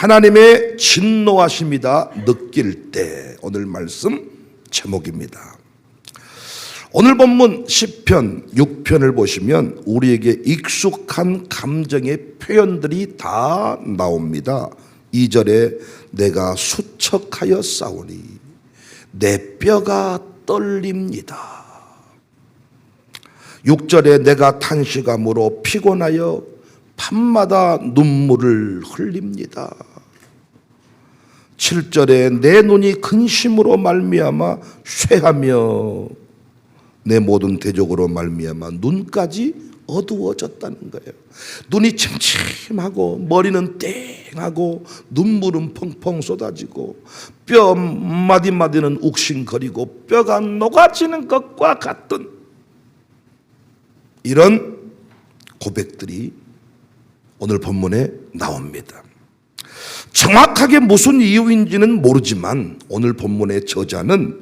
하나님의 진노하심이다 느낄 때, 오늘 말씀 제목입니다. 오늘 본문 시편 6편을 보시면 우리에게 익숙한 감정의 표현들이 다 나옵니다. 2절에 내가 수척하여 싸우니 내 뼈가 떨립니다. 6절에 내가 탄식함으로 피곤하여 밤마다 눈물을 흘립니다. 7절에 내 눈이 근심으로 말미암아 쇠하며 내 모든 대적으로 말미암아 눈까지 어두워졌다는 거예요. 눈이 침침하고 머리는 땡하고 눈물은 펑펑 쏟아지고 뼈 마디마디는 욱신거리고 뼈가 녹아지는 것과 같은 이런 고백들이 오늘 본문에 나옵니다. 정확하게 무슨 이유인지는 모르지만 오늘 본문의 저자는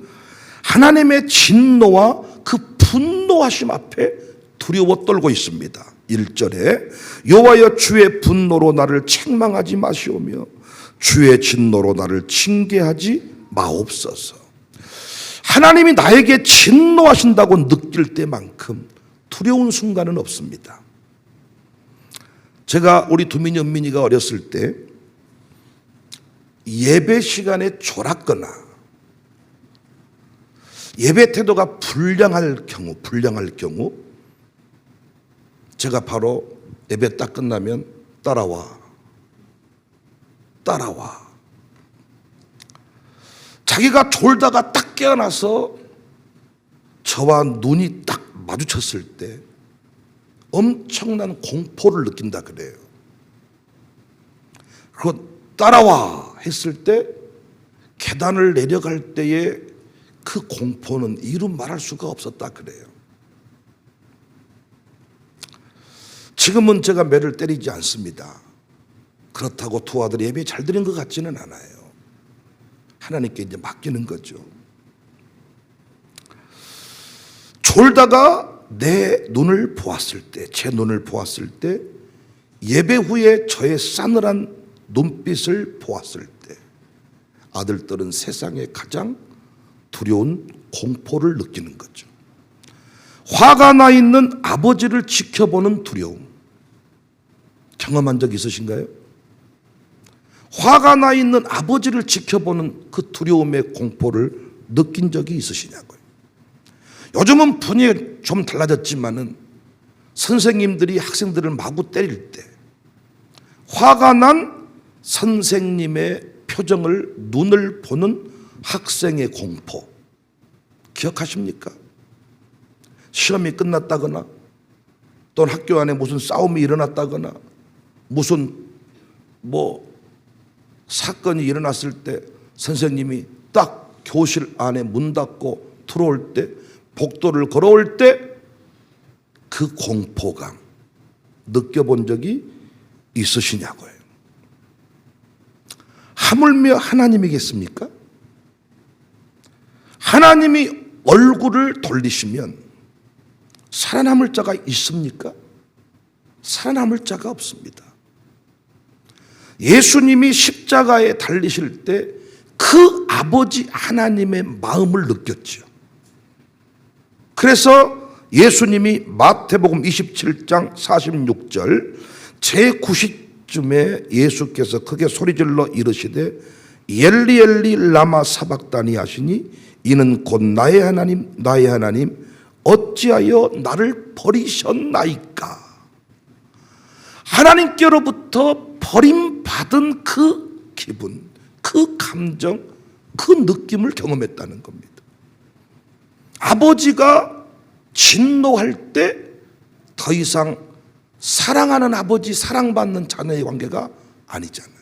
하나님의 진노와 그 분노하심 앞에 두려워 떨고 있습니다. 1절에 여호와여 주의 분노로 나를 책망하지 마시오며 주의 진노로 나를 징계하지 마옵소서. 하나님이 나에게 진노하신다고 느낄 때만큼 두려운 순간은 없습니다. 제가 우리 두민이 은민이가 어렸을 때 예배 시간에 졸았거나 예배 태도가 불량할 경우 제가 바로 예배 딱 끝나면 따라와 자기가 졸다가 딱 깨어나서 저와 눈이 딱 마주쳤을 때 엄청난 공포를 느낀다 그래요. 그리고 따라와 했을 때 계단을 내려갈 때의 그 공포는 이루 말할 수가 없었다 그래요. 지금은 제가 매를 때리지 않습니다. 그렇다고 두 아들이 예배 잘 드린 것 같지는 않아요. 하나님께 이제 맡기는 거죠. 졸다가 내 눈을 보았을 때, 제 눈을 보았을 때, 예배 후에 저의 싸늘한 눈빛을 보았을 때 아들들은 세상에 가장 두려운 공포를 느끼는 거죠. 화가 나 있는 아버지를 지켜보는 두려움 경험한 적 있으신가요? 화가 나 있는 아버지를 지켜보는 그 두려움의 공포를 느낀 적이 있으시냐고요. 요즘은 분위기가 좀 달라졌지만은 선생님들이 학생들을 마구 때릴 때 화가 난 선생님의 표정을 눈을 보는 학생의 공포 기억하십니까? 시험이 끝났다거나 또는 학교 안에 무슨 싸움이 일어났다거나 무슨 사건이 일어났을 때 선생님이 딱 교실 안에 문 닫고 들어올 때 복도를 걸어올 때 그 공포감 느껴본 적이 있으시냐고요. 하물며 하나님이겠습니까? 하나님이 얼굴을 돌리시면 살아남을 자가 있습니까? 살아남을 자가 없습니다. 예수님이 십자가에 달리실 때 그 아버지 하나님의 마음을 느꼈죠. 그래서 예수님이 마태복음 27장 46절 제9시쯤에 예수께서 크게 소리질러 이르시되 엘리 엘리 라마 사박다니 하시니 이는 곧 나의 하나님 어찌하여 나를 버리셨나이까. 하나님께로부터 버림받은 그 기분, 그 감정, 그 느낌을 경험했다는 겁니다. 아버지가 진노할 때 더 이상 사랑하는 아버지, 사랑받는 자녀의 관계가 아니잖아요.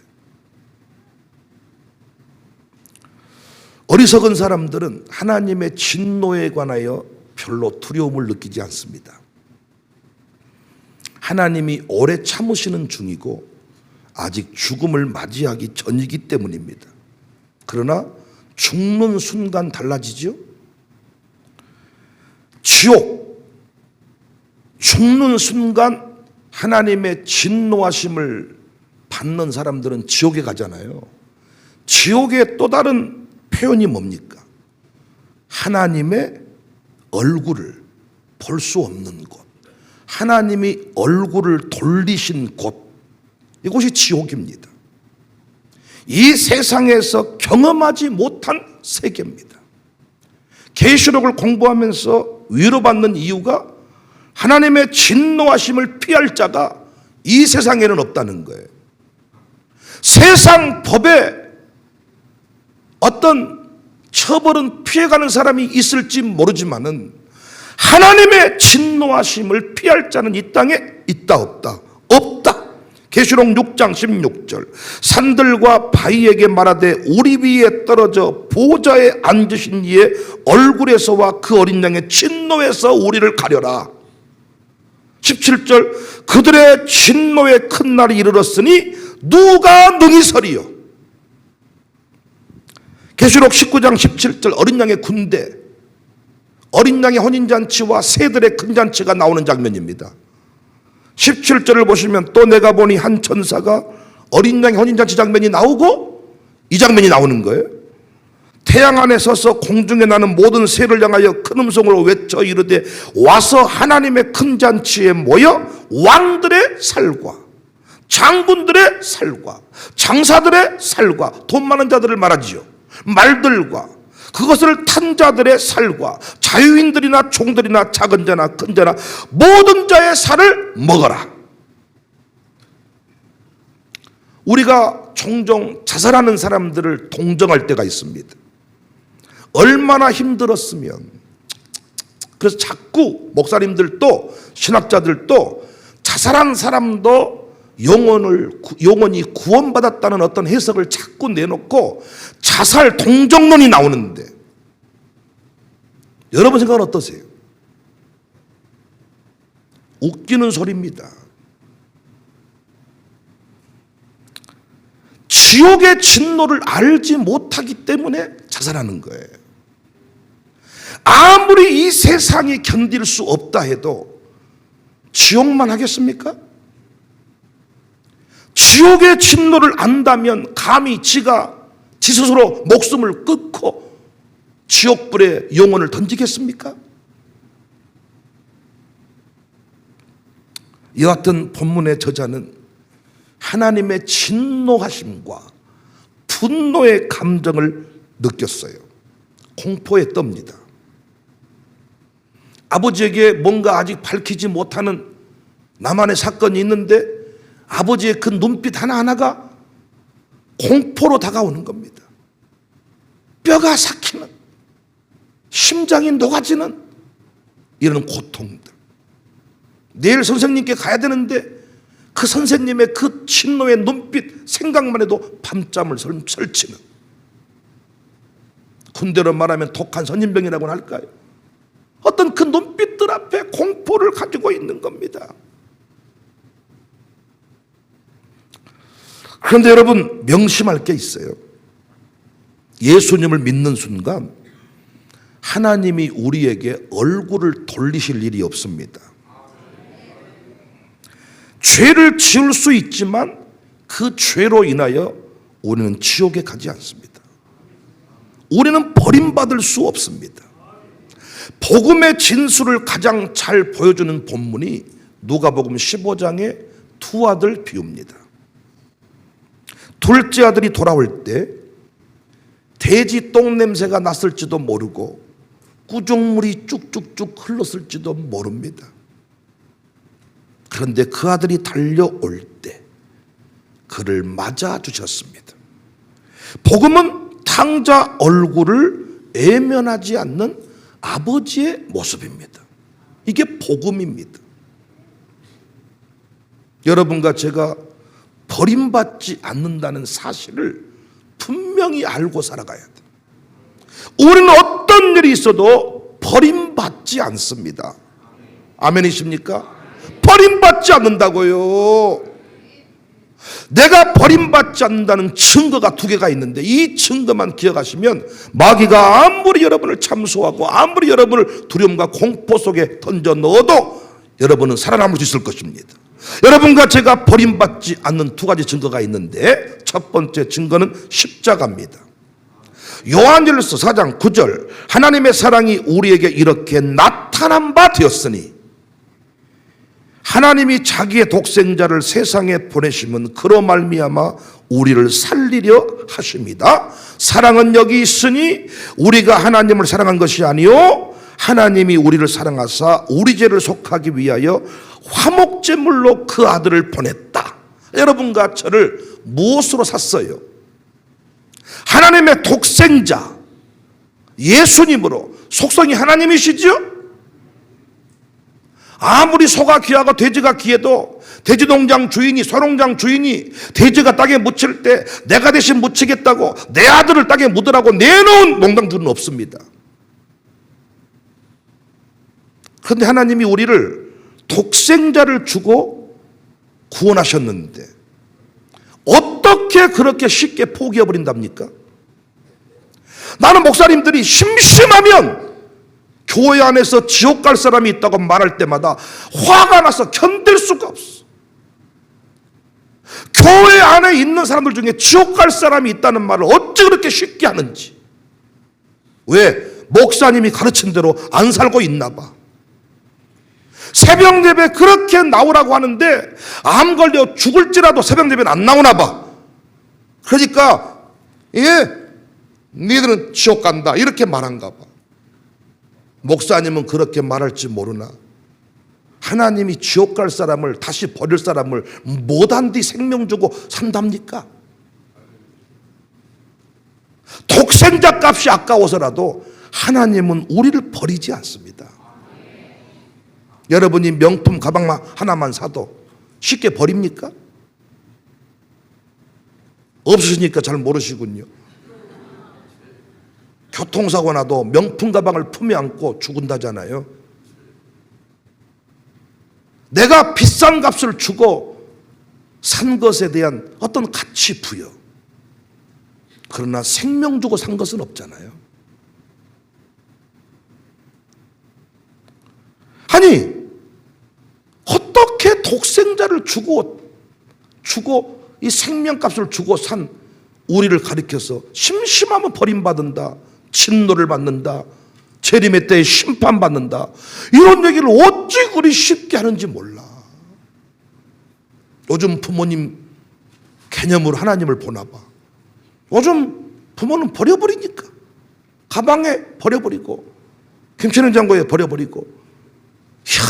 어리석은 사람들은 하나님의 진노에 관하여 별로 두려움을 느끼지 않습니다. 하나님이 오래 참으시는 중이고 아직 죽음을 맞이하기 전이기 때문입니다. 그러나 죽는 순간 달라지죠. 지옥, 죽는 순간 하나님의 진노하심을 받는 사람들은 지옥에 가잖아요. 지옥의 또 다른 표현이 뭡니까? 하나님의 얼굴을 볼 수 없는 곳, 하나님이 얼굴을 돌리신 곳, 이곳이 지옥입니다. 이 세상에서 경험하지 못한 세계입니다. 계시록을 공부하면서 위로받는 이유가 하나님의 진노하심을 피할 자가 이 세상에는 없다는 거예요. 세상 법에 어떤 처벌은 피해가는 사람이 있을지 모르지만은 하나님의 진노하심을 피할 자는 이 땅에 있다 없다? 없다. 계시록 6장 16절 산들과 바위에게 말하되 우리 위에 떨어져 보좌에 앉으신 이의 얼굴에서와 그 어린 양의 진노에서 우리를 가려라. 17절 그들의 진노의 큰 날이 이르렀으니 누가 능히 서리요. 계시록 19장 17절 어린 양의 군대, 어린 양의 혼인잔치와 새들의 큰 잔치가 나오는 장면입니다. 17절을 보시면 또 내가 보니 한 천사가 어린 양의 혼인잔치 장면이 나오고 이 장면이 나오는 거예요. 태양 안에 서서 공중에 나는 모든 새를 향하여 큰 음성으로 외쳐 이르되 와서 하나님의 큰 잔치에 모여 왕들의 살과 장군들의 살과 장사들의 살과 돈 많은 자들을 말하지요. 말들과 그것을 탄 자들의 살과 자유인들이나 종들이나 작은 자나 큰 자나 모든 자의 살을 먹어라. 우리가 종종 자살하는 사람들을 동정할 때가 있습니다. 얼마나 힘들었으면. 그래서 자꾸 목사님들도 신학자들도 자살한 사람도 영원히 구원받았다는 어떤 해석을 자꾸 내놓고 자살 동정론이 나오는데 여러분 생각은 어떠세요? 웃기는 소리입니다. 지옥의 진노를 알지 못하기 때문에 자살하는 거예요. 아무리 이 세상이 견딜 수 없다 해도 지옥만 하겠습니까? 지옥의 진노를 안다면 감히 지 스스로 목숨을 끊고 지옥불에 영혼을 던지겠습니까? 여하튼 본문의 저자는 하나님의 진노하심과 분노의 감정을 느꼈어요. 공포에 떱니다. 아버지에게 뭔가 아직 밝히지 못하는 나만의 사건이 있는데 아버지의 그 눈빛 하나하나가 공포로 다가오는 겁니다. 뼈가 삭히는, 심장이 녹아지는 이런 고통들. 내일 선생님께 가야 되는데 그 선생님의 그 진노의 눈빛 생각만 해도 밤잠을 설치는, 군대로 말하면 독한 선임병이라고는 할까요? 어떤 그 눈빛들 앞에 공포를 가지고 있는 겁니다. 그런데 여러분 명심할 게 있어요. 예수님을 믿는 순간 하나님이 우리에게 얼굴을 돌리실 일이 없습니다. 죄를 지을 수 있지만 그 죄로 인하여 우리는 지옥에 가지 않습니다. 우리는 버림받을 수 없습니다. 복음의 진수를 가장 잘 보여주는 본문이 누가복음 15장의 두 아들 비유입니다. 둘째 아들이 돌아올 때 돼지 똥 냄새가 났을지도 모르고 구정물이 쭉쭉쭉 흘렀을지도 모릅니다. 그런데 그 아들이 달려올 때 그를 맞아 주셨습니다. 복음은 탕자 얼굴을 애면하지 않는 아버지의 모습입니다. 이게 복음입니다. 여러분과 제가 버림받지 않는다는 사실을 분명히 알고 살아가야 돼요. 우리는 어떤 일이 있어도 버림받지 않습니다. 아멘이십니까? 버림받지 않는다고요. 내가 버림받지 않는다는 증거가 두 개가 있는데 이 증거만 기억하시면 마귀가 아무리 여러분을 참소하고 아무리 여러분을 두려움과 공포 속에 던져 넣어도 여러분은 살아남을 수 있을 것입니다. 여러분과 제가 버림받지 않는 두 가지 증거가 있는데, 첫 번째 증거는 십자가입니다. 요한일서 4장 9절, 하나님의 사랑이 우리에게 이렇게 나타난 바 되었으니 하나님이 자기의 독생자를 세상에 보내시면 그로 말미암아 우리를 살리려 하십니다. 사랑은 여기 있으니 우리가 하나님을 사랑한 것이 아니요 하나님이 우리를 사랑하사 우리 죄를 속하기 위하여 화목제물로 그 아들을 보냈다. 여러분과 저를 무엇으로 샀어요? 하나님의 독생자 예수님으로. 속성이 하나님이시죠? 아무리 소가 귀하고 돼지가 귀해도 돼지농장 주인이, 소농장 주인이 돼지가 땅에 묻힐 때 내가 대신 묻히겠다고 내 아들을 땅에 묻으라고 내놓은 농장 주인은 없습니다. 그런데 하나님이 우리를 독생자를 주고 구원하셨는데 어떻게 그렇게 쉽게 포기해버린답니까? 나는 목사님들이 심심하면 교회 안에서 지옥 갈 사람이 있다고 말할 때마다 화가 나서 견딜 수가 없어. 교회 안에 있는 사람들 중에 지옥 갈 사람이 있다는 말을 어찌 그렇게 쉽게 하는지. 왜? 목사님이 가르친 대로 안 살고 있나 봐. 새벽 예배 그렇게 나오라고 하는데 암 걸려 죽을지라도 새벽 예배는 안 나오나 봐. 그러니까 니들은 지옥 간다 이렇게 말한가 봐. 목사님은 그렇게 말할지 모르나 하나님이 지옥 갈 사람을, 다시 버릴 사람을 못한 뒤 생명 주고 산답니까? 독생자 값이 아까워서라도 하나님은 우리를 버리지 않습니다. 여러분이 명품 가방 하나만 사도 쉽게 버립니까? 없으시니까 잘 모르시군요. 교통사고 나도 명품 가방을 품에 안고 죽은다잖아요. 내가 비싼 값을 주고 산 것에 대한 어떤 가치 부여. 그러나 생명 주고 산 것은 없잖아요. 아니, 어떻게 독생자를 주고 이 생명값을 주고 산 우리를 가리켜서 심심하면 버림받는다, 진노를 받는다, 재림의 때에 심판받는다, 이런 얘기를 어찌 그리 쉽게 하는지 몰라. 요즘 부모님 개념으로 하나님을 보나 봐. 요즘 부모는 버려버리니까 가방에 버려버리고 김치냉장고에 버려버리고. 이야,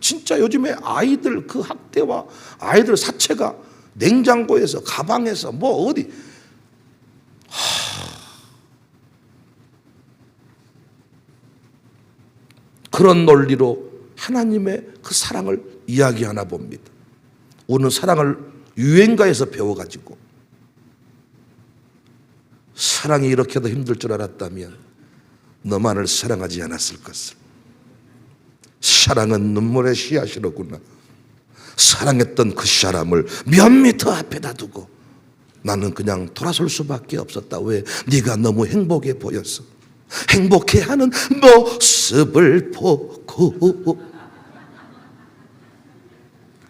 진짜 요즘에 아이들 그 학대와 아이들 사체가 냉장고에서, 가방에서, 뭐 어디. 그런 논리로 하나님의 그 사랑을 이야기하나 봅니다. 우리는 사랑을 유행가에서 배워가지고, 사랑이 이렇게도 힘들 줄 알았다면 너만을 사랑하지 않았을 것을. 사랑은 눈물의 씨앗이로구나. 사랑했던 그 사람을 몇 미터 앞에다 두고 나는 그냥 돌아설 수밖에 없었다. 왜? 네가 너무 행복해 보였어. 행복해하는 모습을 보고.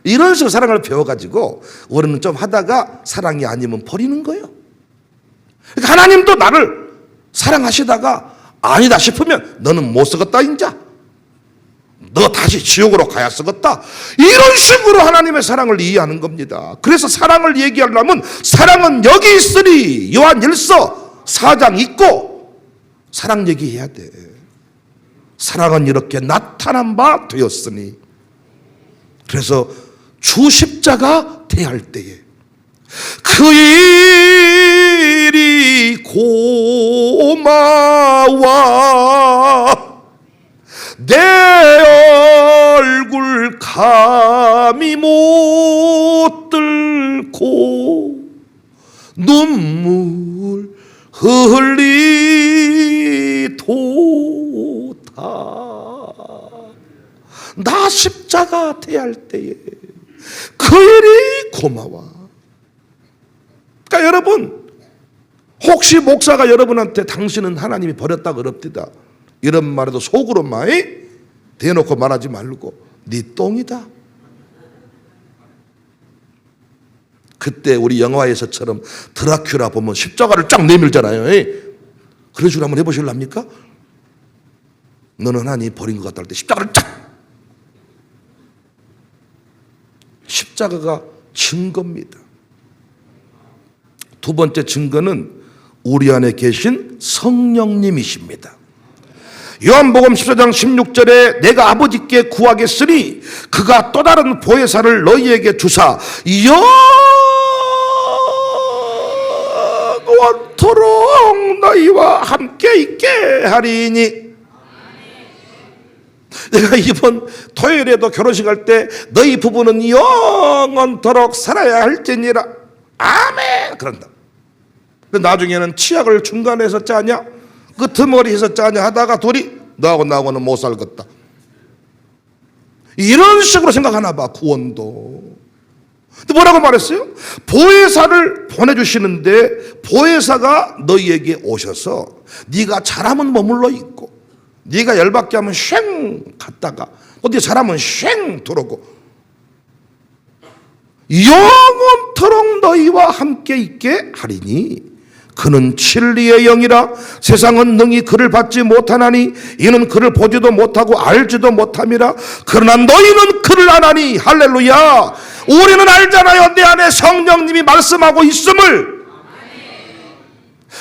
이런 식으로 사랑을 배워가지고 우리는 좀 하다가 사랑이 아니면 버리는 거예요. 그러니까 하나님도 나를 사랑하시다가 아니다 싶으면 너는 못 쓰겠다 인자, 너 다시 지옥으로 가야 쓰겠다, 이런 식으로 하나님의 사랑을 이해하는 겁니다. 그래서 사랑을 얘기하려면 사랑은 여기 있으리, 요한일서 4장 있고 사랑 얘기해야 돼. 사랑은 이렇게 나타난 바 되었으니. 그래서 주 십자가 대할 때에 그 일이 고마워 내 얼굴 감히 못 들고 눈물 흘리도다. 나 십자가 대할 때에 그 일이 고마워. 그러니까 여러분, 혹시 목사가 여러분한테 당신은 하나님이 버렸다 그럽디다 이런 말에도 속으로 많이 대놓고 말하지 말고 네 똥이다. 그때 우리 영화에서처럼 드라큘라 보면 십자가를 쫙 내밀잖아요. 그런 식으로 한번 해보실랍니까? 너는 하나님이 버린 것 같다 할 때 십자가를 쫙. 십자가가 증거입니다. 두 번째 증거는 우리 안에 계신 성령님이십니다. 요한복음 14장 16절에 내가 아버지께 구하겠으니 그가 또 다른 보혜사를 너희에게 주사 영원토록 너희와 함께 있게 하리니. 내가 이번 토요일에도 결혼식 할 때 너희 부부는 영원토록 살아야 할지니라 아멘 그런다. 나중에는 치약을 중간에서 짜냐 끄트머리에서 짜냐 하다가 둘이 너하고 나하고는 못 살겠다 이런 식으로 생각하나 봐. 구원도. 근데 뭐라고 말했어요? 보혜사를 보내주시는데 보혜사가 너희에게 오셔서 네가 잘하면 머물러 있고 네가 열받게 하면 쉥 갔다가 어디 잘하면 쉥 들어오고 영원토록 너희와 함께 있게 하리니 그는 진리의 영이라 세상은 능히 그를 받지 못하나니 이는 그를 보지도 못하고 알지도 못함이라. 그러나 너희는 그를 아나니. 할렐루야. 우리는 알잖아요. 내 안에 성령님이 말씀하고 있음을.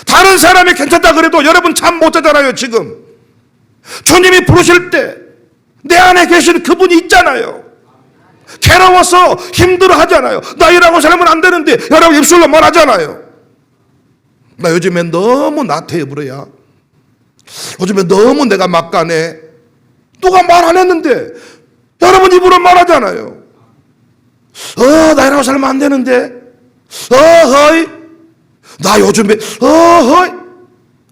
다른 사람이 괜찮다 그래도 여러분 잠 못 자잖아요. 지금 주님이 부르실 때 내 안에 계신 그분이 있잖아요. 괴로워서 힘들어 하잖아요. 나 이라고 살면 안 되는데 여러분 입술로 말하잖아요. 나 요즘에 너무 나태해 버려야. 요즘에 너무 내가 막가네. 누가 말 안 했는데 여러분 입으로 말하잖아요. 나 이라고 살면 안 되는데 허이 나 요즘에 허이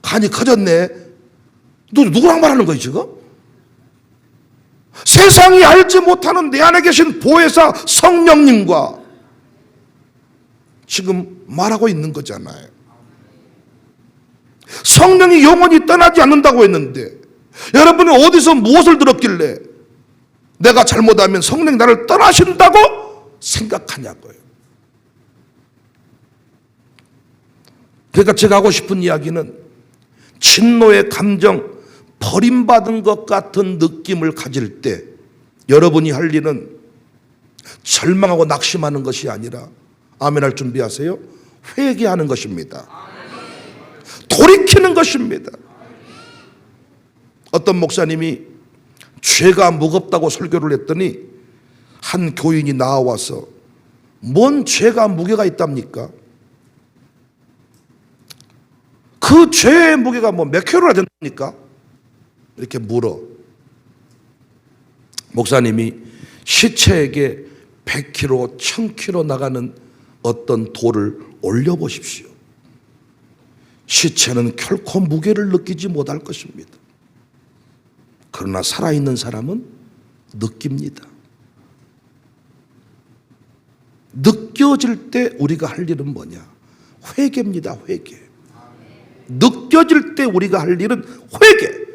간이 커졌네. 너 누구랑 말하는 거야 지금? 세상이 알지 못하는 내 안에 계신 보혜사 성령님과 지금 말하고 있는 거잖아요. 성령이 영원히 떠나지 않는다고 했는데 여러분은 어디서 무엇을 들었길래 내가 잘못하면 성령이 나를 떠나신다고 생각하냐고요. 그러니까 제가 하고 싶은 이야기는 진노의 감정, 버림받은 것 같은 느낌을 가질 때 여러분이 할 일은 절망하고 낙심하는 것이 아니라 아멘할 준비하세요. 회개하는 것입니다. 돌이키는 것입니다. 어떤 목사님이 죄가 무겁다고 설교를 했더니 한 교인이 나와서 뭔 죄가 무게가 있답니까? 그 죄의 무게가 뭐 몇 킬로나 된답니까? 이렇게 물어. 목사님이 시체에게 100kg, 1000kg 나가는 어떤 돌을 올려보십시오. 시체는 결코 무게를 느끼지 못할 것입니다. 그러나 살아있는 사람은 느낍니다. 느껴질 때 우리가 할 일은 뭐냐? 회개입니다. 회개. 느껴질 때 우리가 할 일은 회개.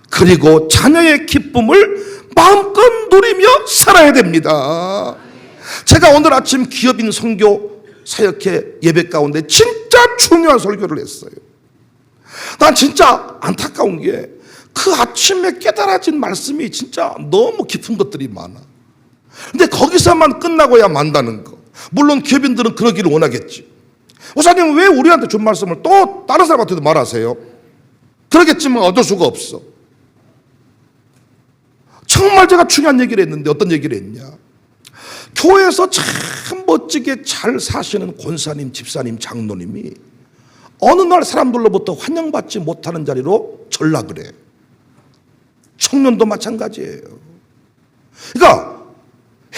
그리고 자녀의 기쁨을 마음껏 누리며 살아야 됩니다. 제가 오늘 아침 기업인 선교 사역회 예배 가운데 진짜 중요한 설교를 했어요. 난 진짜 안타까운 게 그 아침에 깨달아진 말씀이 진짜 너무 깊은 것들이 많아. 근데 거기서만 끝나고야 만다는 거. 물론 기업인들은 그러기를 원하겠지. 목사님 왜 우리한테 준 말씀을 또 다른 사람한테도 말하세요? 그러겠지만 어쩔 수가 없어. 정말 제가 중요한 얘기를 했는데 어떤 얘기를 했냐? 교회에서 참 멋지게 잘 사시는 권사님, 집사님, 장로님이 어느 날 사람들로부터 환영받지 못하는 자리로 전락을 해. 청년도 마찬가지예요. 그러니까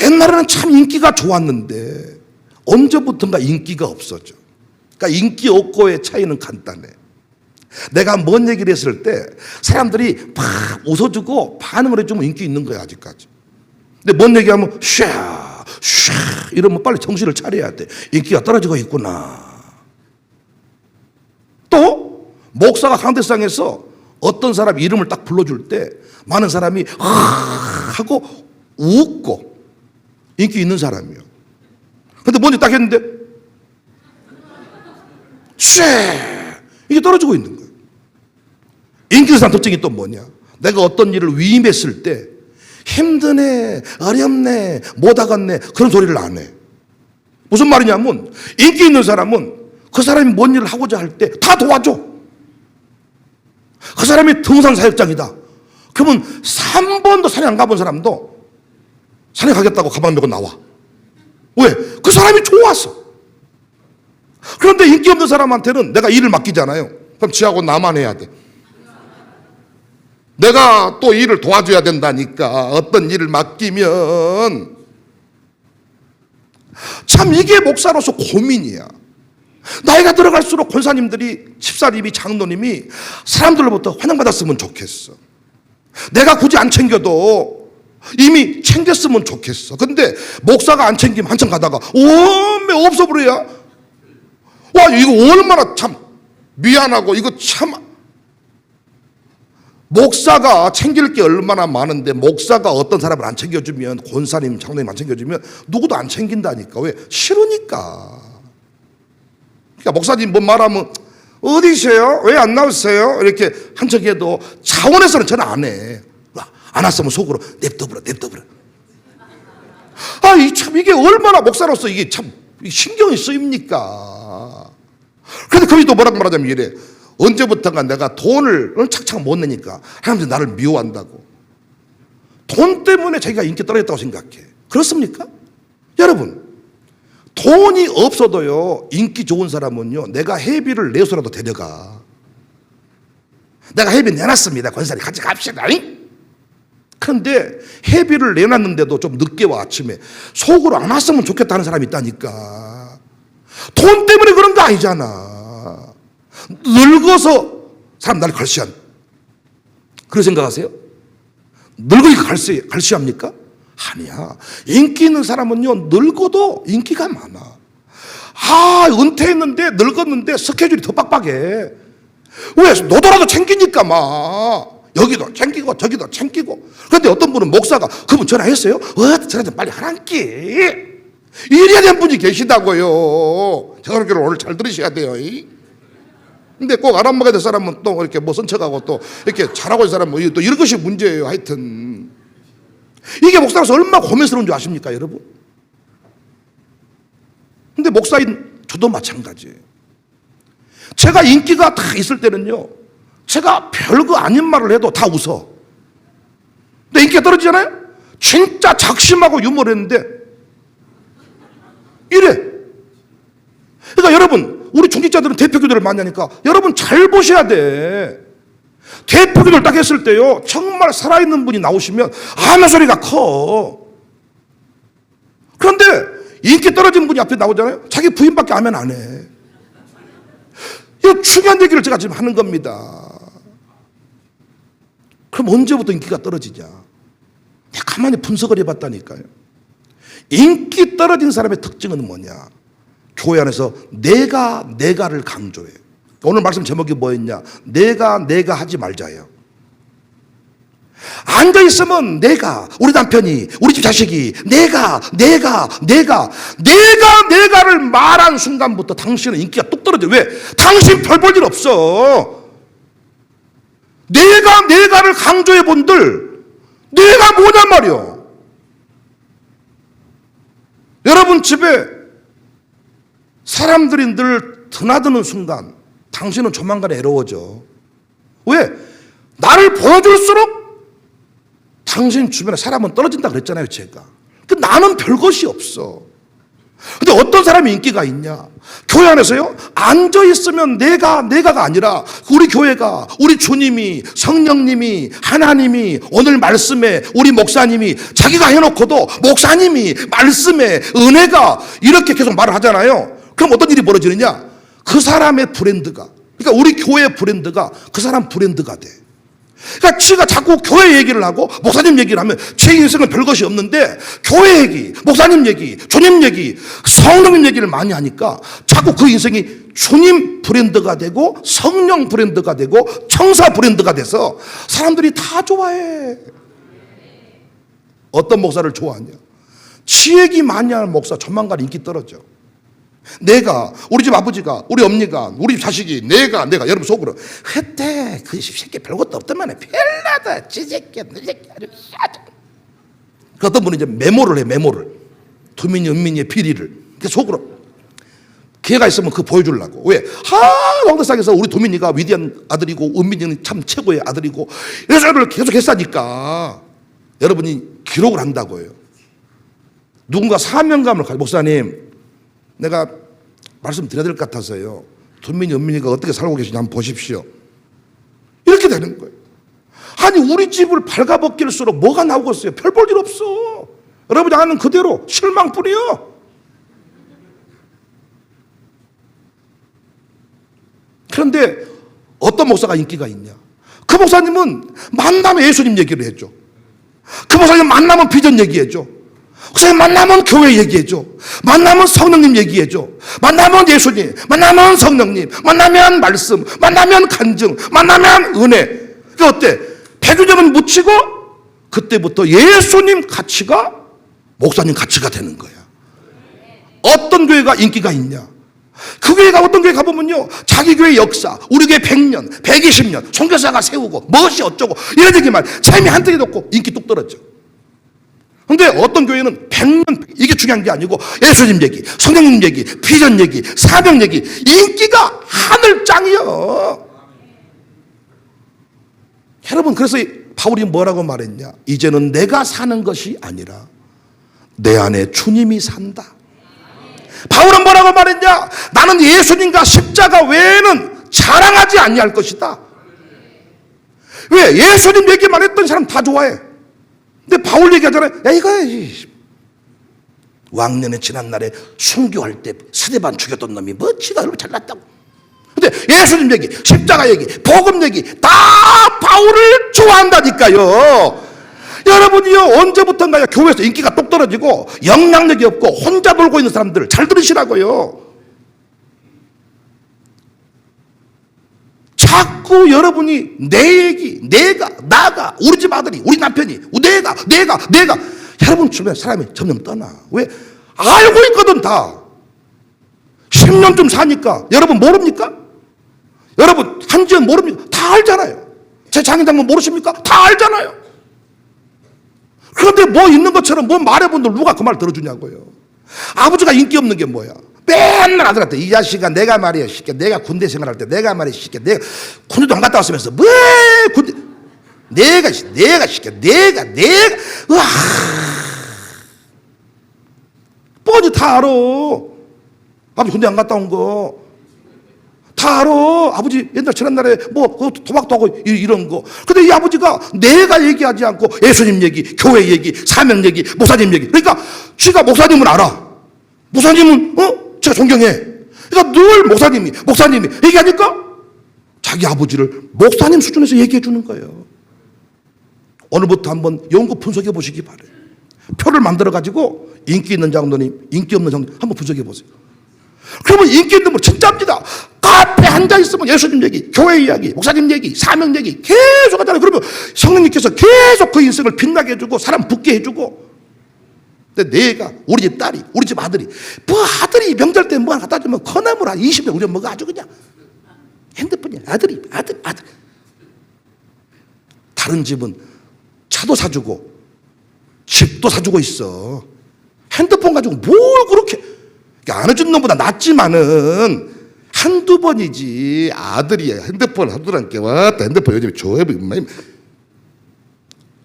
옛날에는 참 인기가 좋았는데 언제부턴가 인기가 없어져. 그러니까 인기 없고의 차이는 간단해. 내가 뭔 얘기를 했을 때 사람들이 막 웃어주고 반응을 해주면 인기 있는 거야 아직까지. 근데 뭔 얘기하면 샤 이러면 빨리 정신을 차려야 돼. 인기가 떨어지고 있구나. 또 목사가 강대상에서 어떤 사람 이름을 딱 불러줄 때 많은 사람이 하고 웃고 인기 있는 사람이요. 근데 뭔지 딱 했는데 이게 떨어지고 있는 거예요. 인기 있는 사람 특징이 또 뭐냐? 내가 어떤 일을 위임했을 때 힘드네, 어렵네, 못하겠네 그런 소리를 안 해. 무슨 말이냐면 인기 있는 사람은 그 사람이 뭔 일을 하고자 할 때 다 도와줘. 그 사람이 등산사역장이다. 그러면 3번도 산에 안 가본 사람도 산에 가겠다고 가방 메고 나와. 왜? 그 사람이 좋아서. 그런데 인기 없는 사람한테는 내가 일을 맡기잖아요. 그럼 지하고 나만 해야 돼. 내가 또 일을 도와줘야 된다니까. 어떤 일을 맡기면 참 이게 목사로서 고민이야. 나이가 들어갈수록 권사님들이, 집사님이, 장로님이 사람들로부터 환영받았으면 좋겠어. 내가 굳이 안 챙겨도 이미 챙겼으면 좋겠어. 근데 목사가 안 챙기면 한참 가다가 오메 없어 버려야. 와, 이거 얼마나 참 미안하고, 이거 참 목사가 챙길 게 얼마나 많은데 목사가 어떤 사람을 안 챙겨주면, 권사님, 장로님 안 챙겨주면 누구도 안 챙긴다니까. 왜? 싫으니까. 그러니까 목사님 뭐 말하면 어디세요? 왜 안 나오세요? 이렇게 한 척해도 차원에서는 저는 안 해. 안 왔으면 속으로 냅둬버려. 아, 이게 얼마나 목사로서 이게 참 신경이 쓰입니까? 그런데 거기 또 뭐라고 말하자면 이래. 언제부턴가 내가 돈을 착착 못 내니까 사람들이 나를 미워한다고. 돈 때문에 자기가 인기 떨어졌다고 생각해. 그렇습니까? 여러분, 돈이 없어도요, 인기 좋은 사람은요, 내가 회비를 내서라도 데려가. 내가 회비 내놨습니다. 권사님 같이 갑시다. 그런데 회비를 내놨는데도 좀 늦게 와. 아침에 속으로 안 왔으면 좋겠다는 사람이 있다니까. 돈 때문에 그런 거 아니잖아. 늙어서 사람 나를 갈시한, 그런 생각하세요? 늙으니까 갈시합니까? 아니야. 인기 있는 사람은요, 늙어도 인기가 많아. 아, 은퇴했는데 늙었는데 스케줄이 더 빡빡해. 왜? 너도라도 챙기니까 막 여기도 챙기고 저기도 챙기고. 그런데 어떤 분은 목사가, 그분 전화했어요? 전화 좀 빨리 하란께. 이래야 되는 분이 계시다고요. 저렇게를 오늘 잘 들으셔야 돼요. 근데 꼭 알아먹어야 될 사람은 또 이렇게 뭐 선척하고 또 이렇게 잘하고 있는 사람은 또 이런 것이 문제예요. 하여튼 이게 목사로서 얼마나 고민스러운 줄 아십니까, 여러분? 근데 목사인 저도 마찬가지예요. 제가 인기가 다 있을 때는요, 제가 별거 아닌 말을 해도 다 웃어. 근데 인기가 떨어지잖아요? 진짜 작심하고 유머를 했는데 이래. 그러니까 여러분, 우리 중직자들은 대표기도를 많이 하니까 여러분 잘 보셔야 돼. 대표기도를 딱 했을 때요, 정말 살아있는 분이 나오시면 아멘 소리가 커. 그런데 인기 떨어진 분이 앞에 나오잖아요. 자기 부인밖에 아멘 안 해. 이거 중요한 얘기를 제가 지금 하는 겁니다. 그럼 언제부터 인기가 떨어지냐? 내가 가만히 분석을 해봤다니까요. 인기 떨어진 사람의 특징은 뭐냐? 교회 안에서 내가를 강조해요. 오늘 말씀 제목이 뭐였냐? 내가 하지 말자예요. 앉아있으면 우리 남편이, 우리 집 자식이, 내가를 말한 순간부터 당신은 인기가 뚝 떨어져요. 왜? 당신 별 볼 일 없어. 내가를 강조해 본들, 내가 뭐냔 말이요. 여러분 집에 사람들이 늘 드나드는 순간 당신은 조만간 외로워져. 왜? 나를 보여줄수록 당신 주변에 사람은 떨어진다 그랬잖아요, 제가. 나는 별것이 없어. 근데 어떤 사람이 인기가 있냐? 교회 안에서요, 앉아있으면 내가가 아니라 우리 교회가, 우리 주님이, 성령님이, 하나님이, 오늘 말씀에 우리 목사님이 자기가 해놓고도 목사님이, 말씀에, 은혜가 이렇게 계속 말을 하잖아요. 그럼 어떤 일이 벌어지느냐? 그 사람의 브랜드가, 그러니까 우리 교회의 브랜드가 그 사람 브랜드가 돼. 그러니까 지가 자꾸 교회 얘기를 하고 목사님 얘기를 하면 제 인생은 별것이 없는데, 교회 얘기, 목사님 얘기, 주님 얘기, 성령님 얘기를 많이 하니까 자꾸 그 인생이 주님 브랜드가 되고 성령 브랜드가 되고 청사 브랜드가 돼서 사람들이 다 좋아해. 어떤 목사를 좋아하냐? 지 얘기 많이 하는 목사 조만간 인기 떨어져. 내가, 우리 집 아버지가, 우리 엄니가, 우리 집 자식이, 내가 여러분 속으로 그때 그 새끼 별것도 없더만 별나다 지새끼야 너 새끼 아주 그 어떤 분은 이제 메모를 해. 메모를 도민이 은민이의 비리를 속으로 기회가 있으면 그거 보여주려고. 왜? 왕대상에서 우리 도민이가 위대한 아들이고 은민이는 참 최고의 아들이고 이래서 계속 했으니까 여러분이 기록을 한다고요. 누군가 사명감을 가지고 목사님 내가 말씀드려야 될 것 같아서요. 도민이 은민이가 어떻게 살고 계시냐 한번 보십시오. 이렇게 되는 거예요. 아니 우리 집을 발가벗길수록 뭐가 나오겠어요? 별 볼 일 없어. 여러분이 아는 그대로 실망뿐이요. 그런데 어떤 목사가 인기가 있냐? 그 목사님은 만나면 예수님 얘기를 해줘. 그 목사님 만나면 비전 얘기해줘. 목사님 만나면 교회 얘기해줘. 만나면 성령님 얘기해줘. 만나면 예수님, 만나면 성령님, 만나면 말씀, 만나면 간증, 만나면 은혜. 그 어때? 100여 년은 묻히고 그때부터 예수님 가치가 목사님 가치가 되는 거야. 어떤 교회가 인기가 있냐? 그 교회가 어떤 교회 가보면요 자기 교회 역사 우리 교회 100년 120년 선교사가 세우고 무엇이 어쩌고 이런 얘기만 재미 한턱에 놓고 인기 뚝 떨어져. 근데 어떤 교회는 100년 이게 중요한 게 아니고 예수님 얘기 성령님 얘기 비전 얘기 사명 얘기 인기가 하늘짱이요. 여러분 그래서 바울이 뭐라고 말했냐? 이제는 내가 사는 것이 아니라 내 안에 주님이 산다. 바울은 뭐라고 말했냐? 나는 예수님과 십자가 외에는 자랑하지 아니할 것이다. 왜? 예수님 얘기만 했던 사람 다 좋아해. 근데 바울 얘기하잖아요. 야 이거 왕년에 지난날에 순교할 때 스데반 죽였던 놈이 뭐 지가 얼마나 잘났다고. 근데 예수님 얘기, 십자가 얘기, 복음 얘기 다 바울을 좋아한다니까요. 여러분이요 언제부턴가요 교회에서 인기가 똑 떨어지고 영향력이 없고 혼자 놀고 있는 사람들 잘 들으시라고요. 자꾸 여러분이 내 얘기, 내가, 나가, 우리 집 아들이, 우리 남편이, 내가 여러분 주변 사람이 점점 떠나. 왜? 알고 있거든 다. 10년쯤 사니까 여러분 모릅니까? 여러분 한지연 모릅니까? 다 알잖아요. 제 장인장모 모르십니까? 다 알잖아요. 그런데 뭐 있는 것처럼 뭐 말해본들 누가 그 말 들어주냐고요. 아버지가 인기 없는 게 뭐야? 맨날 아들한테 이 자식아 내가 말이야 시켜 내가 군대 생활할 때 내가 말이야 시켜 내가 군대도 안 갔다 왔으면서 뭐 군대 내가 시켜 내가 으아 뻔히 다 알아. 아버지 군대 안 갔다 온 거 다 알아. 아버지 옛날 지난날에 뭐 도박도 하고 이런 거. 근데 이 아버지가 내가 얘기하지 않고 예수님 얘기, 교회 얘기, 사명 얘기, 목사님 얘기. 그러니까 지가 목사님은 알아. 목사님은 제가 존경해. 그러니까 늘 목사님이 얘기하니까 자기 아버지를 목사님 수준에서 얘기해 주는 거예요. 오늘부터 한번 연구 분석해 보시기 바래요. 표를 만들어 가지고 인기 있는 장로님, 인기 없는 장로님 한번 분석해 보세요. 그러면 인기 있는 분 진짜입니다. 카페 앉아 있으면 예수님 얘기, 교회 이야기, 목사님 얘기, 사명 얘기 계속 하잖아요. 그러면 성령님께서 계속 그 인생을 빛나게 해주고 사람 붙게 해주고. 근데 내가 우리 집 딸이, 우리 집 아들이 뭐 아들이 명절 때 뭐 하나 갖다 주면 커나물 한 20년 우리 먹어 아주 그냥 핸드폰이야. 아들. 다른 집은 차도 사주고 집도 사주고 있어. 핸드폰 가지고 뭘 그렇게 안 해준 놈보다 낫지만은 한두 번이지. 아들이 핸드폰 아들한테 왔다 핸드폰 요즘에 좋아해.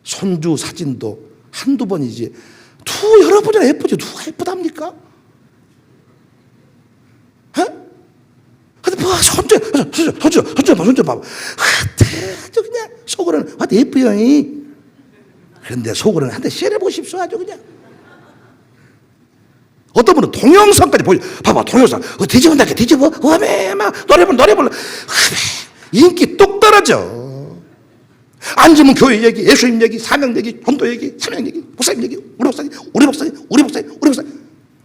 손주 사진도 한두 번이지. 여러분이나 예쁘지 누가 예쁘답니까? 근데 뭐 손주 봐봐. 아주 그냥 속으로는 아주 예쁘요. 그런데 속으로는 한대 쎄려 보십시오. 아주 그냥. 어떤 분은 동영상까지 봐봐 동영상 뒤집은다 뒤집어 어메 막 노래 불러 인기 뚝 떨어져. 앉으면 교회 얘기 예수님 얘기 사명 얘기 전도 얘기 사명 얘기 목사님 얘기 우리 목사님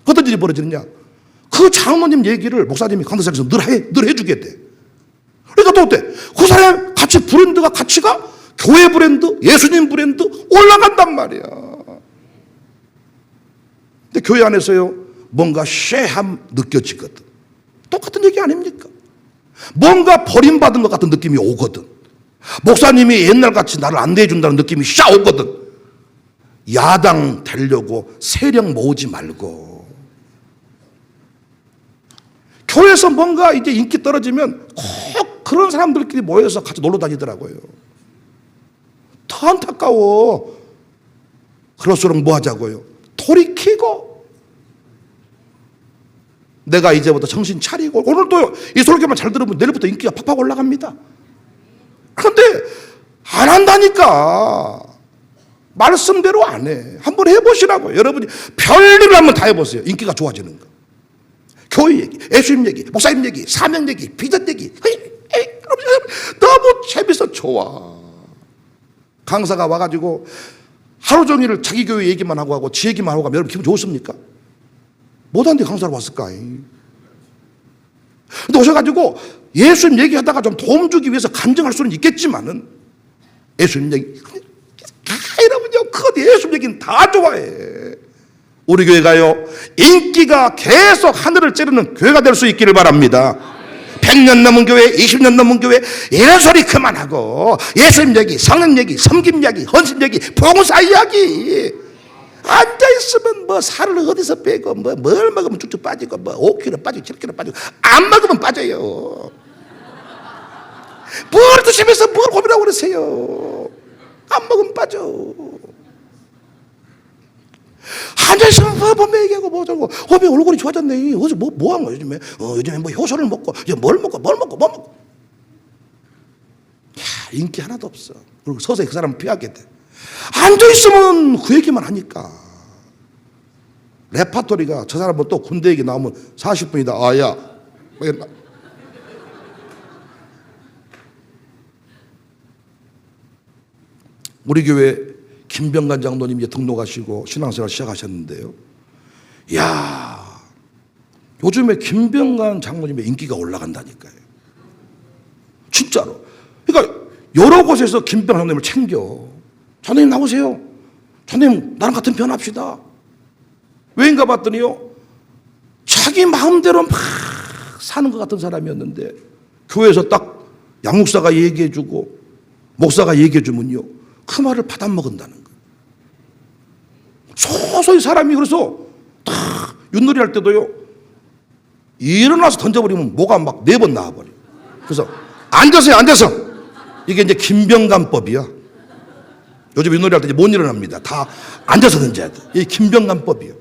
어떤 일이 벌어지느냐. 그 장로님 얘기를 목사님이 강대상에서 늘 해주게 돼. 그러니까 또 어때? 그 사람 같이 브랜드가 가치가 교회 브랜드 예수님 브랜드 올라간단 말이야. 근데 교회 안에서요 뭔가 쇠함 느껴지거든. 똑같은 얘기 아닙니까? 뭔가 버림받은 것 같은 느낌이 오거든. 목사님이 옛날같이 나를 안내해 준다는 느낌이 샤 오거든. 야당 되려고 세력 모으지 말고, 교회에서 뭔가 이제 인기 떨어지면 꼭 그런 사람들끼리 모여서 같이 놀러 다니더라고요. 더 안타까워. 그럴수록 뭐 하자고요? 돌이키고, 내가 이제부터 정신 차리고. 오늘도 이 설교만 잘 들으면 내일부터 인기가 팍팍 올라갑니다. 그런데 안 한다니까. 말씀대로 안 해. 한번 해보시라고. 여러분이 별일을 한번 다 해보세요. 인기가 좋아지는 거. 교회 얘기, 예수님 얘기, 목사님 얘기, 사명 얘기, 비전 얘기. 너무 재밌어 좋아. 강사가 와가지고 하루 종일 자기 교회 얘기만 하고 지 얘기만 하고 가면 여러분 기분 좋습니까? 못하는데 강사로 왔을까? 근데 오셔가지고 예수님 얘기하다가 좀 도움 주기 위해서 간증할 수는 있겠지만은, 예수님 얘기, 여러분요, 그것 예수님 얘기는 다 좋아해. 우리 교회가요, 인기가 계속 하늘을 찌르는 교회가 될 수 있기를 바랍니다. 100년 넘은 교회, 20년 넘은 교회, 이런 소리 그만하고 예수님 얘기, 성령 얘기, 섬김 이야기, 헌신 얘기, 봉사 이야기. 앉아있으면 뭐 살을 어디서 빼고 뭘 먹으면 쭉쭉 빠지고 뭐 5kg 빠지고 7kg 빠지고, 안 먹으면 빠져요. 뭘 드시면서 뭘 고민하고 그러세요? 안 먹으면 빠져. 앉아있으면 뭐 몸매 얘기하고 뭐 저고, 얼굴이 좋아졌네. 어제 뭐 한 거야 요즘에? 요즘에 뭐 효소를 먹고, 이제 뭘 먹고. 야, 인기 하나도 없어. 그리고 서서히 그 사람을 피하게 돼. 앉아있으면 그 얘기만 하니까. 레파토리가, 저 사람은 또 군대 얘기 나오면 40분이다. 아야. 우리 교회 김병관 장로님이 등록하시고 신앙생활 시작하셨는데요. 이야, 요즘에 김병관 장로님의 인기가 올라간다니까요. 진짜로. 그러니까 여러 곳에서 김병관 장로님을 챙겨. 장로님 나오세요. 장로님 나랑 같은 편 합시다. 왜인가 봤더니요, 자기 마음대로 막 사는 것 같은 사람이었는데 교회에서 딱 양육사가 얘기해주고 목사가 얘기해주면요, 그 말을 받아먹은다는 거예요. 소소히 사람이. 그래서 딱 윷놀이 할 때도요, 일어나서 던져버리면 뭐가 막 4번 나와버려요. 그래서 앉아서. 이게 이제 김병관법이야. 요즘 윷놀이 할 때 못 일어납니다. 다 앉아서 던져야 돼. 이게 김병관법이야.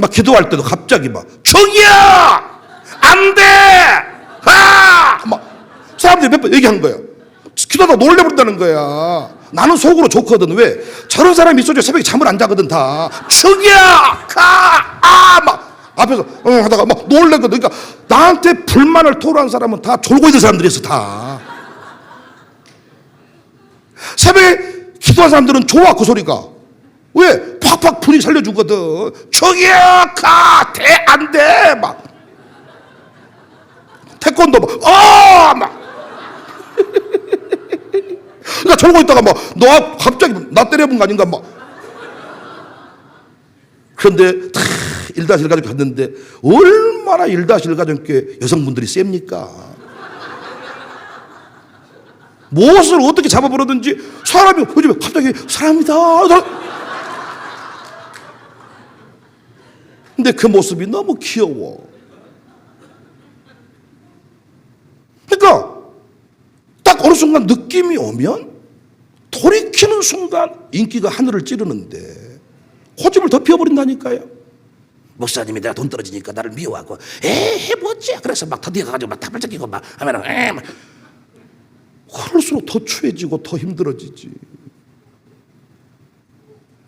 막 기도할 때도 갑자기 막 저기야 안 돼! 막 사람들이 몇 번 얘기한 거야. 기도하다 놀래버린다는 거야. 나는 속으로 좋거든. 왜? 저런 사람이 있어도 새벽에 잠을 안 자거든. 다 저기야 막 앞에서 하다가 막 놀래거든. 그러니까 나한테 불만을 토로한 사람은 다 졸고 있는 사람들이었어. 다 새벽에 기도한 사람들은 좋아. 그 소리가. 왜? 팍팍 분위기 살려주거든. 저기야 안 돼! 막 태권도 막 그러니까 졸고 있다가 막 너 갑자기 나 때려본 거 아닌가 막. 그런데 1-1 가족 갔는데 얼마나 1-1 가족께 여성분들이 셉니까? 무엇을 어떻게 잡아버리든지 사람이 요즘에 갑자기 사람이다. 근데 그 모습이 너무 귀여워. 그러니까 딱 어느 순간 느낌이 오면 돌이키는 순간 인기가 하늘을 찌르는데 고집을 더 피워버린다니까요. 목사님이 내가 돈 떨어지니까 나를 미워하고 해보지. 그래서 막 드디어 가가지고 막 타발 잡히고 막 하면은 막. 그럴수록 더 추해지고 더 힘들어지지.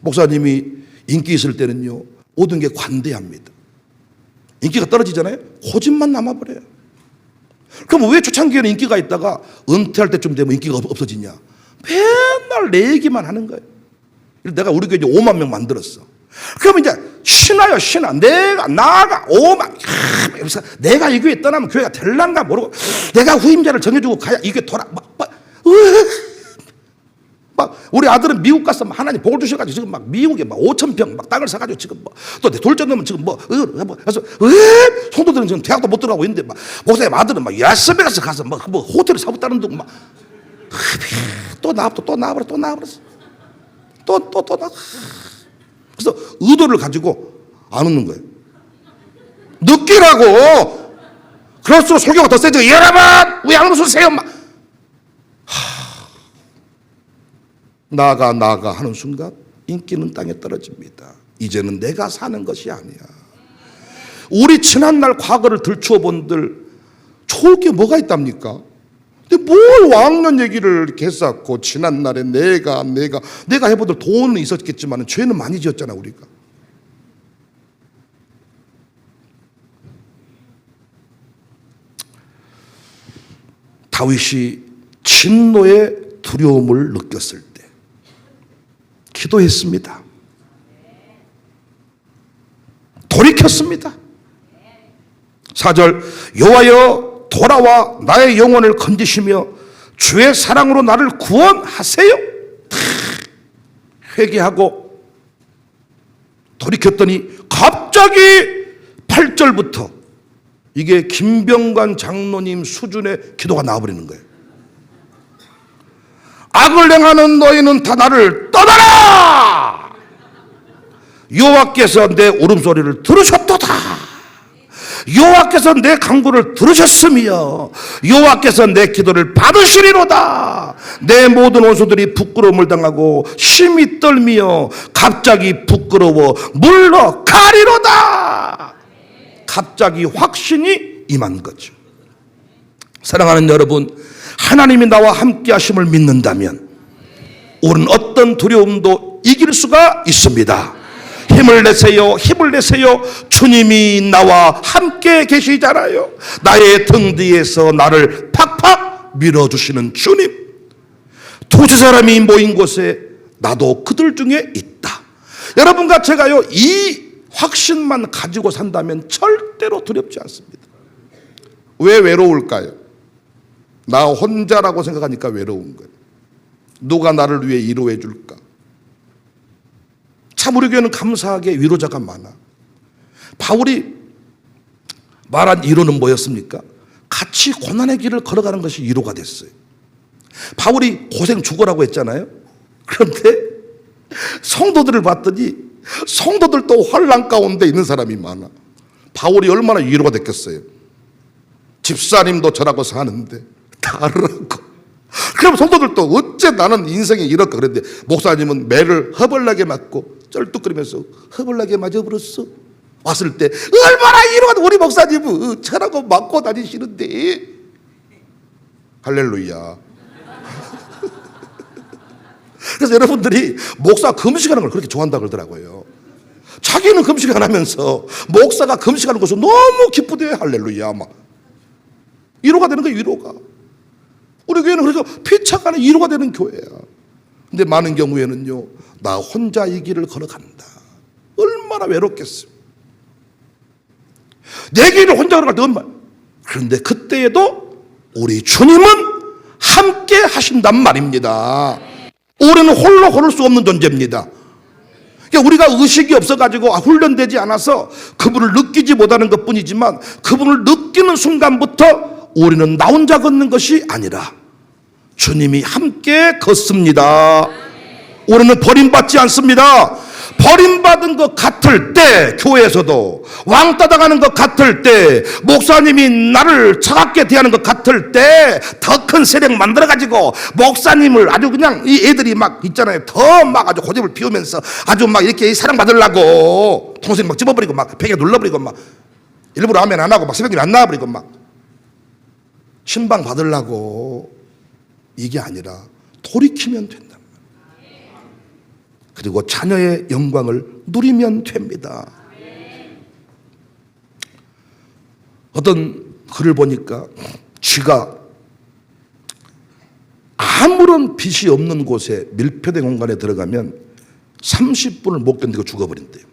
목사님이 인기 있을 때는요, 모든 게 관대합니다. 인기가 떨어지잖아요. 고집만 남아버려요. 그럼 왜 초창기에는 인기가 있다가 은퇴할 때쯤 되면 인기가 없어지냐? 맨날 내 얘기만 하는 거예요. 내가 우리 교회 이제 5만 명 만들었어. 그러면 이제 신화요, 신화. 내가 나가 5만. 그래서 내가 이 교회 떠나면 교회가 될란가 모르고 내가 후임자를 정해주고 가야 이게 돌아. 막 막 우리 아들은 미국 가서 막 하나님 복을 주셔가지고 지금 막 미국에 막 5,000평 막 땅을 사가지고 지금 또 돌전 넘으면 지금 그래서 왜 성도들은 지금 대학도 못 들어가고 있는데 막 목사님 아들은 막 라스베가스 가서 뭐 호텔을 사봤다는 둥 막 또 나와버렸어 또 나. 그래서 의도를 가지고 안 웃는 거예요. 느끼라고. 그럴수록 설교가 더 세죠. 여러분 왜 안 웃으세요? 막 나가 하는 순간 인기는 땅에 떨어집니다. 이제는 내가 사는 것이 아니야. 우리 지난날 과거를 들추어 본들 좋을 게 뭐가 있답니까? 근데 뭘 왕년 얘기를 이렇게 했었고, 지난날에 내가 해보들 돈은 있었겠지만 죄는 많이 지었잖아 우리가. 다윗이 진노의 두려움을 느꼈을 때 기도했습니다. 돌이켰습니다. 4절 여호와여 돌아와 나의 영혼을 건지시며 주의 사랑으로 나를 구원하세요. 회개하고 돌이켰더니 갑자기 8절부터 이게 김병관 장로님 수준의 기도가 나와버리는 거예요. 악을 행하는 너희는 다 나를 떠나라. 여호와께서 내 울음소리를 들으셨도다. 여호와께서 내 간구를 들으셨으며 여호와께서 내 기도를 받으시리로다. 내 모든 원수들이 부끄러움을 당하고 심히 떨며 갑자기 부끄러워 물러가리로다. 갑자기 확신이 임한 거죠. 사랑하는 여러분, 하나님이 나와 함께 하심을 믿는다면 우리는 어떤 두려움도 이길 수가 있습니다. 힘을 내세요. 주님이 나와 함께 계시잖아요. 나의 등 뒤에서 나를 팍팍 밀어주시는 주님. 두세 사람이 모인 곳에 나도 그들 중에 있다. 여러분과 제가요, 이 확신만 가지고 산다면 절대로 두렵지 않습니다. 왜 외로울까요? 나 혼자라고 생각하니까 외로운 거예요. 누가 나를 위해 위로해 줄까? 참 우리 교회는 감사하게 위로자가 많아. 바울이 말한 위로는 뭐였습니까? 같이 고난의 길을 걸어가는 것이 위로가 됐어요. 바울이 고생 죽어라고 했잖아요. 그런데 성도들을 봤더니 성도들도 환난 가운데 있는 사람이 많아. 바울이 얼마나 위로가 됐겠어요. 집사님도 저라고 사는데 다르라고. 그럼 성도들도 어째 나는 인생이 이럴까. 그런데 목사님은 매를 허벌나게 맞고 쩔뚝거리면서 허벌나게 맞아버렸어. 왔을 때 얼마나 위로가. 우리 목사님은 저라고 맞고 다니시는데. 할렐루야. 그래서 여러분들이 목사 금식하는 걸 그렇게 좋아한다고 그러더라고요. 자기는 금식 안 하면서 목사가 금식하는 것을 너무 기쁘대요. 할렐루야. 막 위로가 되는 거예요. 위로가. 우리 교회는 그래서 피차간에 위로가 되는 교회야. 근데 많은 경우에는요, 나 혼자 이 길을 걸어간다. 얼마나 외롭겠어요. 내 길을 혼자 걸어갈 때 얼마나. 그런데 그때에도 우리 주님은 함께 하신단 말입니다. 우리는 홀로 걸을 수 없는 존재입니다. 그러니까 우리가 의식이 없어가지고 훈련되지 않아서 그분을 느끼지 못하는 것뿐이지만 그분을 느끼는 순간부터 우리는 나 혼자 걷는 것이 아니라 주님이 함께 걷습니다. 우리는 버림받지 않습니다. 버림받은 것 같을 때, 교회에서도 왕따 당하는 것 같을 때, 목사님이 나를 차갑게 대하는 것 같을 때 더 큰 세력 만들어 가지고 목사님을 아주 그냥 이 애들이 막 있잖아요. 더 막 아주 고집을 피우면서 아주 막 이렇게 사랑받으려고 동생 막 집어버리고 막 벽에 눌러버리고 막 일부러 아멘 안 하고 막 새벽에 안 나와버리고 막 신방 받으려고. 이게 아니라 돌이키면 된다. 그리고 자녀의 영광을 누리면 됩니다. 어떤 글을 보니까 쥐가 아무런 빛이 없는 곳에 밀폐된 공간에 들어가면 30분을 못 견디고 죽어버린대요.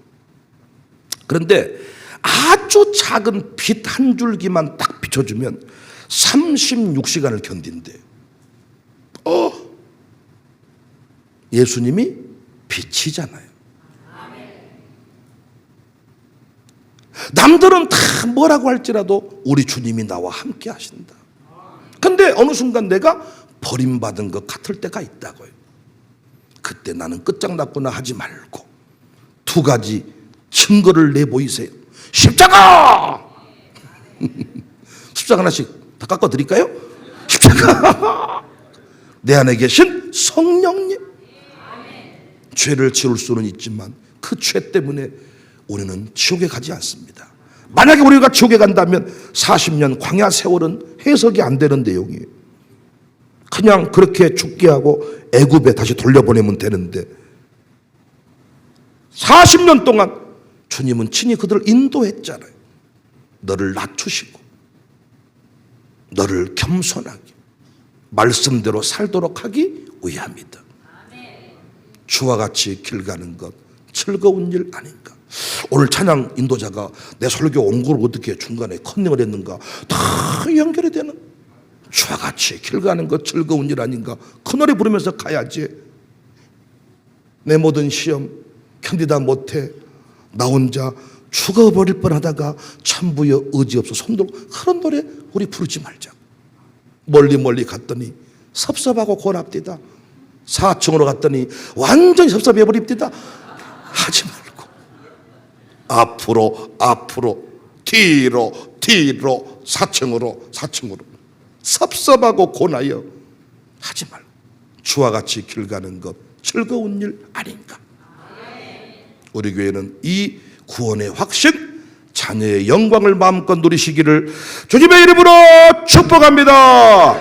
그런데 아주 작은 빛 한 줄기만 딱 비춰주면 36시간을 견딘대요. 예수님이 빛이잖아요. 남들은 다 뭐라고 할지라도 우리 주님이 나와 함께 하신다. 근데 어느 순간 내가 버림받은 것 같을 때가 있다고요. 그때 나는 끝장났구나 하지 말고 두 가지 증거를 내보이세요. 십자가! 십자가 하나씩 다 깎아드릴까요? 십자가! 내 안에 계신 성령님. 죄를 지울 수는 있지만 그 죄 때문에 우리는 지옥에 가지 않습니다. 만약에 우리가 지옥에 간다면 40년 광야 세월은 해석이 안 되는 내용이에요. 그냥 그렇게 죽게 하고 애굽에 다시 돌려보내면 되는데 40년 동안 주님은 친히 그들을 인도했잖아요. 너를 낮추시고 너를 겸손하게 말씀대로 살도록 하기 위함이다. 주와 같이 길 가는 것 즐거운 일 아닌가. 오늘 찬양 인도자가 내 설교 원고를 어떻게 중간에 컨닝을 했는가 다 연결이 되는, 주와 같이 길 가는 것 즐거운 일 아닌가. 그 노래 부르면서 가야지. 내 모든 시험 견디다 못해 나 혼자 죽어버릴 뻔하다가 참부여 의지 없어 손들고, 그런 노래 우리 부르지 말자. 멀리 갔더니 섭섭하고 고랍디다. 4층으로 갔더니 완전히 섭섭해버립디다. 하지 말고 앞으로 뒤로 4층으로 섭섭하고 고나여 하지 말고 주와 같이 길 가는 것 즐거운 일 아닌가. 우리 교회는 이 구원의 확신, 자녀의 영광을 마음껏 누리시기를 주님의 이름으로 축복합니다.